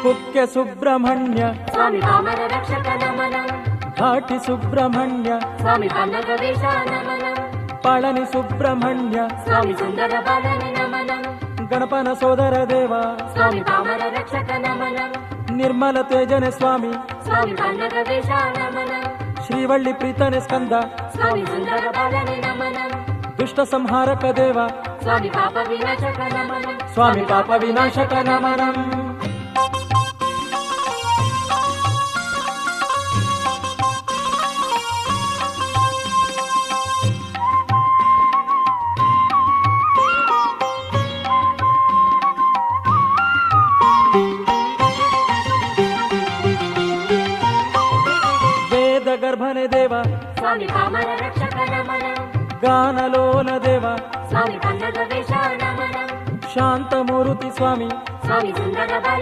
ಕುಕ್ಕೆ ಸುಬ್ರಹ್ಮಣ್ಯ ಸ್ವಾಮಿ ಪಾಮರ ರಕ್ಷಕ ನಮನ ಘಾಟಿ ಸುಬ್ರಹ್ಮಣ್ಯ ಸ್ವಾಮಿ ಪಲ್ಲವ ವೇಷ ನಮನ ಪಳನಿ ಸುಬ್ರಹ್ಮಣ್ಯ ಸ್ವಾಮಿ ಸುಂದರ ಬಾಲನೆ ನಮನ ಗಣಪನ ಸೋದರ ದೇವ ಸ್ವಾಮಿ ಪಾಮರ ರಕ್ಷಕ ನಮನ ನಿರ್ಮಲ ತೇಜನೆ ಸ್ವಾಮಿ ಸ್ವಾಮಿ ಪಲ್ಲವ ವೇಷ ನಮನ ಶ್ರೀವಳ್ಳಿ ಪ್ರೀತನೆ ಸ್ಕಂದ ಸ್ವಾಮಿ ಸುಂದರ ಬಾಲನೆ ನಮನ ದುಷ್ಟ ಸಂಹಾರಕ ದೇವ ಸ್ವಾಮಿ ಪಾಪ ವಿನಾಶಕ ನಮನ ಸ್ವಾಮಿ ಪಾಪ ವಿನಾಶಕ ನಮನಂ ವೇದ ಗರ್ಭನೆ ದೇವ ಸ್ವಾಮಿ ಪಾಮರ ರಕ್ಷಕ ನಮನ ಗಾನಲೋಲ ದೇವ ಸ್ವಾಮಿ ಪಲ್ಲವ ವೇಷ ನಮನ ಶಾಂತಮೂರ್ತಿ ಸ್ವಾಮಿ ಸ್ವಾಮಿ ಸುಂದರ